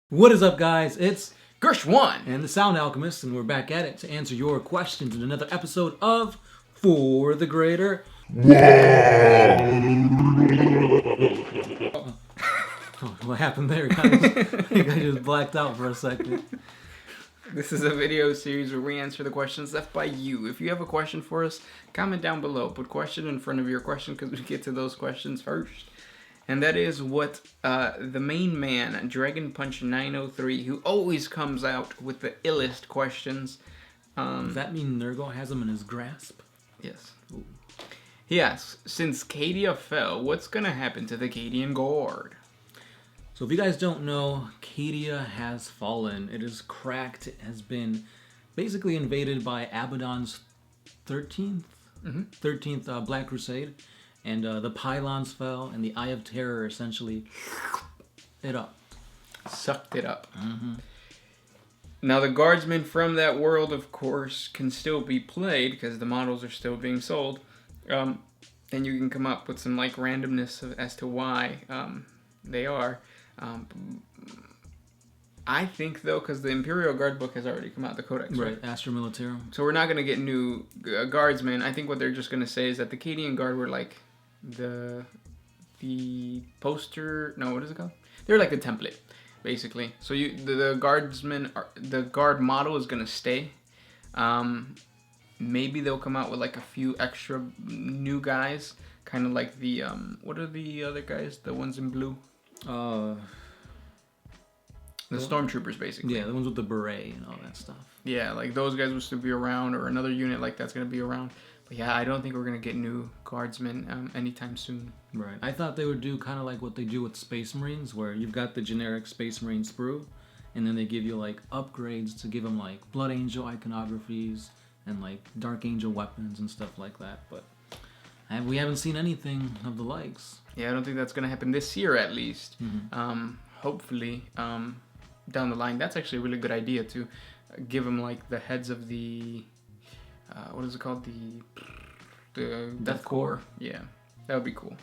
What is up, guys? It's Gersh1 and the Sound Alchemist, and we're back at it to answer your questions in another episode of For the Greater. What happened there, guys? I think I just blacked out for a second. This is a video series where we answer the questions left by you. If you have a question for us, comment down below. Put question in front of your question because we get to those questions first. And that is what the main man, Dragon Punch 903, who always comes out with the illest questions. Does that mean Nurgle has him in his grasp? Yes. Ooh. He asks, since Cadia fell, what's going to happen to the Cadian Guard? So if you guys don't know, Cadia has fallen. It is cracked. It has been basically invaded by Abaddon's 13th Black Crusade. And the pylons fell, and the Eye of Terror essentially sucked it up. Mm-hmm. Now, the Guardsmen from that world, of course, can still be played because the models are still being sold. And you can come up with some like randomness as to why they are. I think, though, because the Imperial Guard book has already come out, the Codex. Right, Astra Militarum. So we're not going to get new Guardsmen. I think what they're just going to say is that the Cadian Guard were like the poster. No, what is it called? They're like the template, basically. So the Guardsmen, the Guard model is going to stay. Maybe they'll come out with like a few extra new guys. Kind of like the, what are the other guys? The ones in blue? The stormtroopers, basically. Yeah, the ones with the beret and all that stuff. Yeah, like those guys will still be around, or another unit like that's going to be around. But yeah, I don't think we're going to get new Guardsmen anytime soon. Right. I thought they would do kind of like what they do with Space Marines, where you've got the generic Space Marine sprue, and then they give you like upgrades to give them like Blood Angel iconographies and like Dark Angel weapons and stuff like that. But we haven't seen anything of the likes. Yeah, I don't think that's going to happen this year at least. Mm-hmm. Hopefully, down the line. That's actually a really good idea to give them like the heads of the what is it called, the Death Corps. Yeah, that would be cool.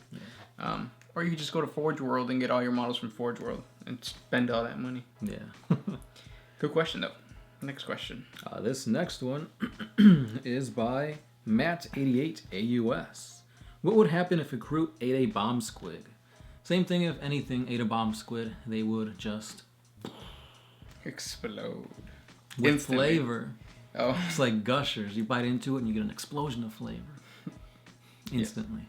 Yeah. Or you could just go to Forge World and get all your models from Forge World and spend all that money. Yeah. Good question though. Next question. This next one is by Matt88AUS. What would happen if a crew ate a bomb squid? Same thing, if anything ate a bomb squid, they would just explode. With instantly. Flavor. Oh. It's like Gushers. You bite into it and you get an explosion of flavor. Instantly.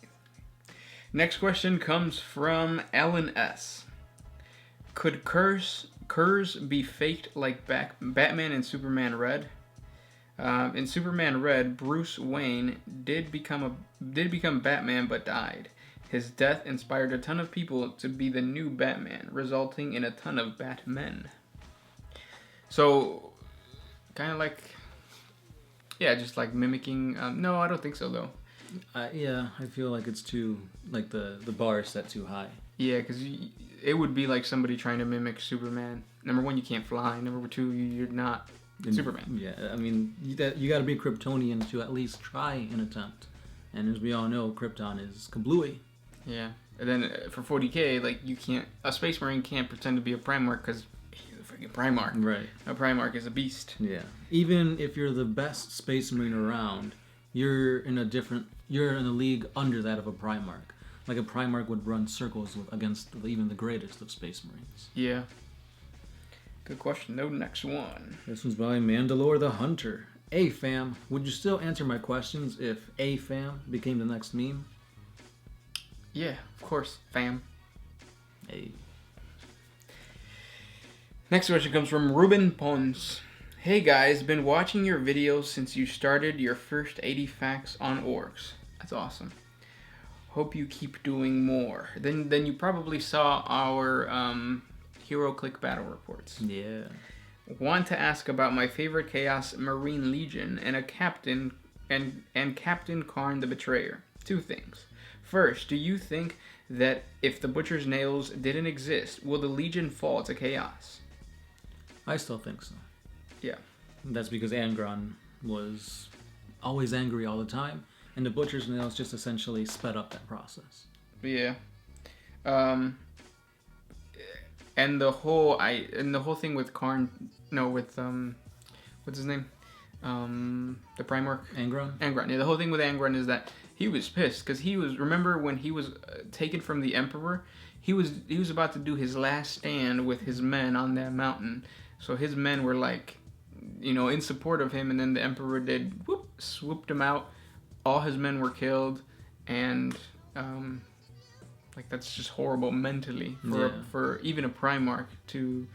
Yeah. Next question comes from Alan S. Could Curse be faked like Batman and Superman Red? In Superman Red, Bruce Wayne did become Batman but died. His death inspired a ton of people to be the new Batman, resulting in a ton of Batmen. So, kind of like, yeah, just like mimicking. No, I don't think so though. Yeah, I feel like it's too, like the bar is set too high. Yeah, because it would be like somebody trying to mimic Superman. Number one, you can't fly. Number two, you're not Superman. Yeah, I mean, you got to be Kryptonian to at least try an attempt. And as we all know, Krypton is kablooey. Yeah, and then for 40K, like a Space Marine can't pretend to be a Primarch because he's a freaking Primarch. Right. A Primarch is a beast. Yeah. Even if you're the best Space Marine around, you're in a league under that of a Primarch. Like a Primarch would run circles against even the greatest of Space Marines. Yeah. Good question. No, next one. This one's by Mandalore the Hunter. Hey fam, would you still answer my questions if A fam became the next meme? Yeah, of course, fam. Hey. Next question comes from Ruben Pons. Hey guys, been watching your videos since you started your first 80 facts on orcs. That's awesome. Hope you keep doing more. Then you probably saw our Hero Click battle reports. Yeah. Want to ask about my favorite Chaos Marine Legion and a captain and Captain Karn the Betrayer. Two things. First, do you think that if the Butcher's Nails didn't exist, will the Legion fall to Chaos? I still think so. Yeah. That's because Angron was always angry all the time, and the Butcher's Nails just essentially sped up that process. Yeah. And the whole thing with Karn, no, with what's his name, the Primarch, Angron. Yeah, the whole thing with Angron is that he was pissed because remember when he was taken from the Emperor, he was about to do his last stand with his men on that mountain. So his men were like, in support of him, and then the Emperor swooped him out. All his men were killed, and that's just horrible mentally for even a Primarch to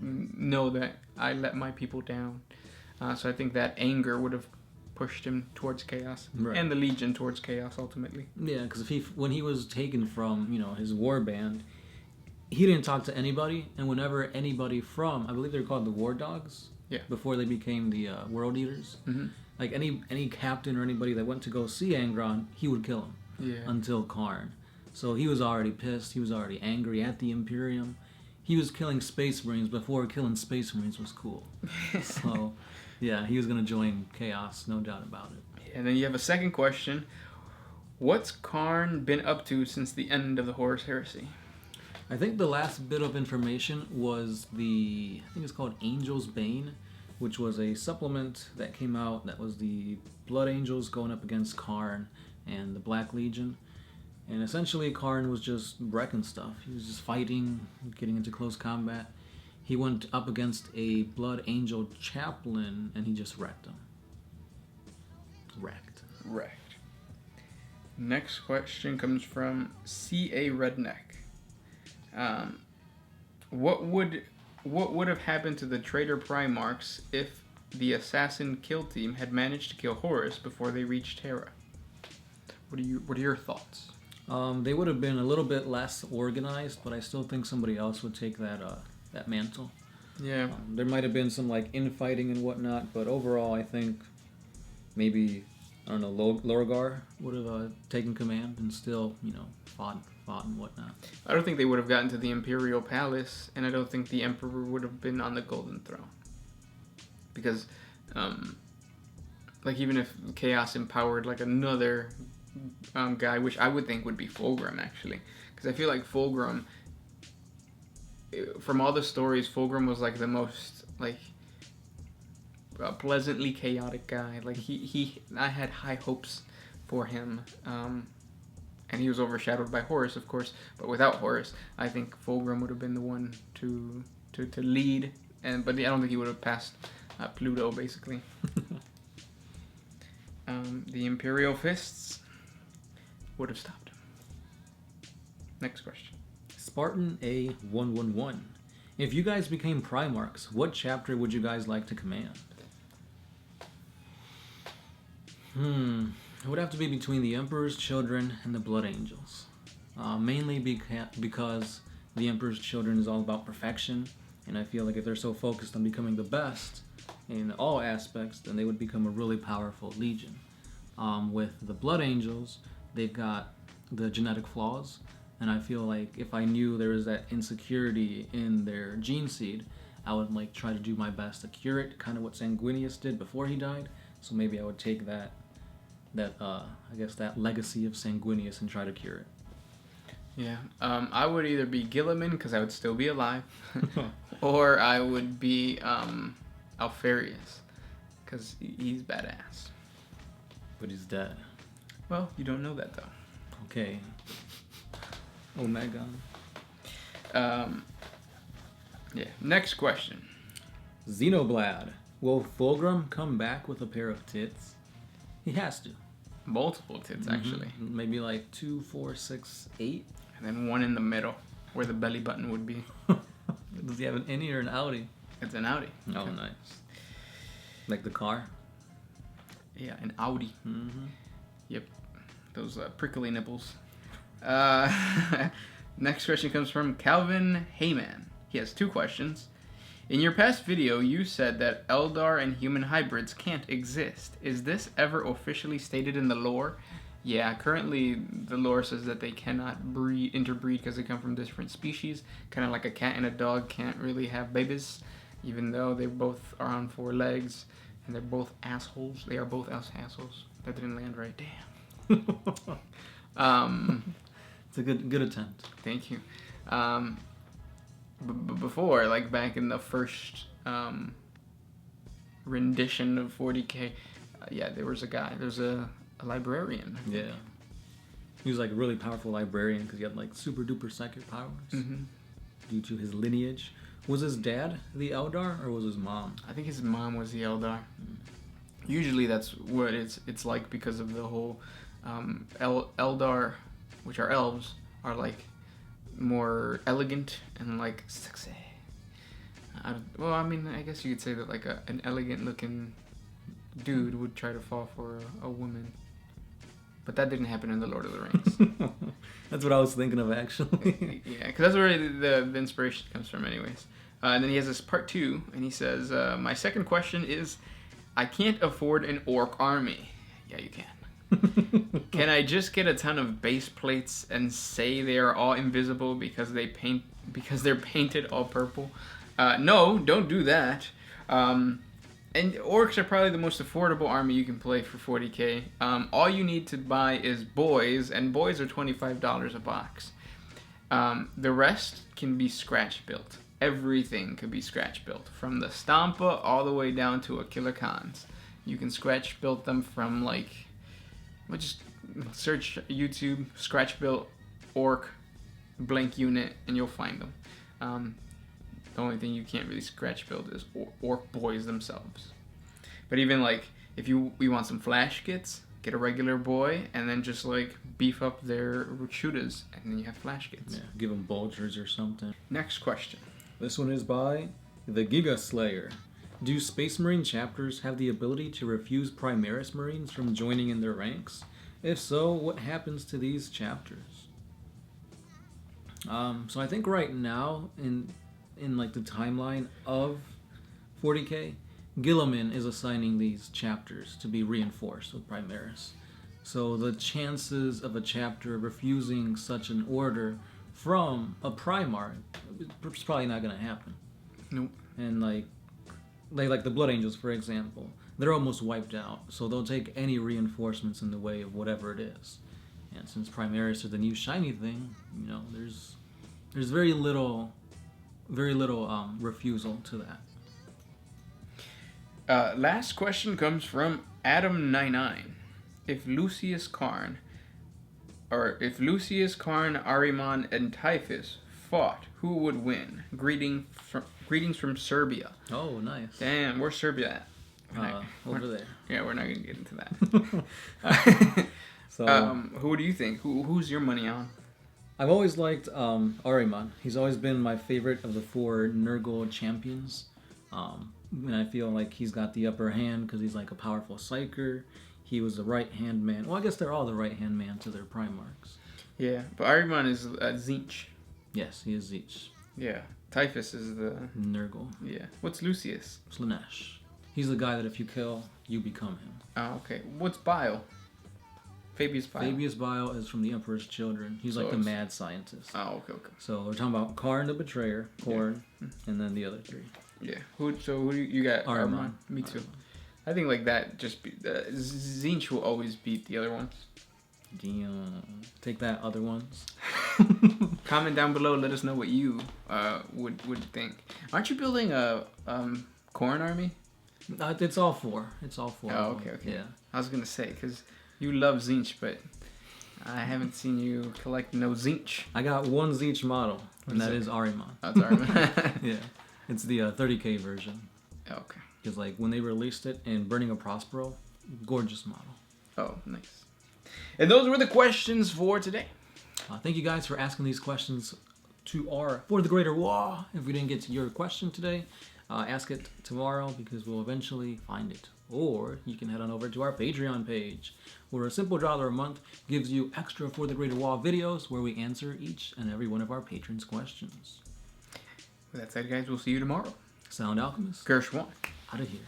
know that I let my people down. So I think that anger would have pushed him towards chaos, and the Legion towards chaos ultimately. Yeah, because when he was taken from his war band, he didn't talk to anybody, and whenever anybody from, I believe they're called the War Dogs, before they became the World Eaters, like any captain or anybody that went to go see Angron, he would kill him until Karn. So he was already pissed. He was already angry at the Imperium. He was killing Space Marines before killing Space Marines was cool. So, yeah, he was going to join Chaos, no doubt about it. And then you have a second question. What's Karn been up to since the end of the Horus Heresy? I think the last bit of information was I think it's called Angel's Bane, which was a supplement that came out that was the Blood Angels going up against Karn and the Black Legion. And essentially, Karn was just wrecking stuff. He was just fighting, getting into close combat. He went up against a Blood Angel chaplain, and he just wrecked him. Wrecked. Next question comes from C.A. Redneck. What would have happened to the traitor Primarchs if the assassin kill team had managed to kill Horus before they reached Terra? What are your thoughts? They would have been a little bit less organized, but I still think somebody else would take that mantle. Yeah. There might have been some infighting and whatnot, but overall, I think maybe Lorgar would have taken command and still fought and whatnot. I don't think they would have gotten to the Imperial Palace, and I don't think the Emperor would have been on the Golden Throne, because even if Chaos empowered another guy, which I would think would be Fulgrim, actually, because I feel like Fulgrim, from all the stories, Fulgrim was the most pleasantly chaotic guy. I had high hopes for him, and he was overshadowed by Horus, of course. But without Horus, I think Fulgrim would have been the one to lead, but I don't think he would have passed Pluto, basically. The Imperial Fists would have stopped him. Next question. Spartan A111. If you guys became Primarchs, what chapter would you guys like to command? It would have to be between the Emperor's Children and the Blood Angels. Mainly because the Emperor's Children is all about perfection, and I feel like if they're so focused on becoming the best in all aspects, then they would become a really powerful legion. With the Blood Angels, they've got the genetic flaws, and I feel like if I knew there was that insecurity in their gene seed, I would try to do my best to cure it, kind of what Sanguinius did before he died. So maybe I would take that legacy of Sanguinius and try to cure it. Yeah, I would either be Gilliman, because I would still be alive, or I would be Alfarius, because he's badass. But he's dead. Well, you don't know that, though. Okay. Omega. Yeah, next question. Xenoblad. Will Fulgrim come back with a pair of tits? He has to. Multiple tits, actually. Maybe 2, 4, 6, 8. And then one in the middle, where the belly button would be. Does he have an innie or an outie? It's an Audi. Oh, nice. Like the car? Yeah, an Audi. Mm-hmm. Yep. Those prickly nipples. Next question comes from Calvin Heyman. He has 2 questions. In your past video, you said that Eldar and human hybrids can't exist. Is this ever officially stated in the lore? Yeah, currently the lore says that they cannot interbreed because they come from different species. Kind of like a cat and a dog can't really have babies, even though they both are on 4 legs, and they're both assholes. They are both assholes. That didn't land right. Damn. It's a good attempt. Thank you. before, like back in the first rendition of 40K, yeah, there was a guy. There's a librarian. Yeah. He was like a really powerful librarian because he had like super duper psychic powers due to his lineage. Was his dad the Eldar or was his mom? I think his mom was the Eldar. Usually that's what it's like because of the whole Eldar, which are elves, are like more elegant and like sexy. Well, I mean, I guess you could say that like an elegant looking dude would try to fall for a woman. But that didn't happen in The Lord of the Rings. That's what I was thinking of, actually. Yeah, because that's where the inspiration comes from anyways. And then he has this part 2, and he says, my second question is, I can't afford an orc army. Yeah, you can. Can I just get a ton of base plates and say they are all invisible because they're painted all purple? No, don't do that. And orcs are probably the most affordable army you can play for 40k. All you need to buy is boys, and boys are $25 a box. The rest can be scratch built. Everything could be scratch built, from the Stampa all the way down to a Killer Khans. You can scratch build them from like, just search YouTube scratch built orc blank unit, and you'll find them. The only thing you can't really scratch build is orc boys themselves. But even like, if you want some flash kits, get a regular boy, and then just like beef up their shooters, and then you have flash kits. Yeah, give them bulgers or something. Next question. This one is by the Giga Slayer. Do Space Marine chapters have the ability to refuse Primaris Marines from joining in their ranks? If so, what happens to these chapters? So I think right now in like the timeline of 40k, Gilliman is assigning these chapters to be reinforced with Primaris. So the chances of a chapter refusing such an order from a Primar is probably not going to happen. Nope. And like the Blood Angels, for example, they're almost wiped out. So they'll take any reinforcements in the way of whatever it is. And since Primaris are the new shiny thing, you know, there's very little refusal to that. Last question comes from Adam99. If Lucius Karn, Ahriman, and Typhus fought, who would win? Greetings from Serbia. Oh, nice. Damn, where's Serbia at? Over there. Yeah, we're not gonna get into that. So, who do you think? Who's your money on? I've always liked Ahriman. He's always been my favorite of the 4 Nurgle champions. And I feel like he's got the upper hand because he's like a powerful psyker. He was the right-hand man. Well, I guess they're all the right-hand man to their Primarchs. Yeah, but Ahriman is Tzeentch. Yes, he is Tzeentch. Yeah. Typhus is the... Nurgle. Yeah. What's Lucius? Slaanesh. He's the guy that if you kill, you become him. Oh, okay. What's Bile? Fabius Bile? Fabius Bile is from the Emperor's Children. He's like the mad scientist. Oh, okay. So we're talking about Karn the Betrayer, Khorne, and then the other 3. Yeah. Who do you got? Ahriman. Me too. I think like that just Tzeentch will always beat the other ones. Take that, other ones. Comment down below. Let us know what you would think. Aren't you building a Khorne army? It's all 4. It's all 4. Oh, okay. Yeah. I was gonna say because you love Tzeentch, but I haven't seen you collect no Tzeentch. I got one Tzeentch model, and that is Ahriman. Oh, it's Ahriman. Yeah. It's the 30k version. Okay. Because like when they released it in Burning of Prospero, gorgeous model. Oh, nice. And those were the questions for today. Thank you guys for asking these questions for the Greater WAAAGH. If we didn't get to your question today, ask it tomorrow because we'll eventually find it. Or you can head on over to our Patreon page, where a simple $1 a month gives you extra For the Greater WAAAGH videos where we answer each and every one of our patrons' questions. With that said, guys, we'll see you tomorrow. Sound Alchemist. Gershwan. Out of here.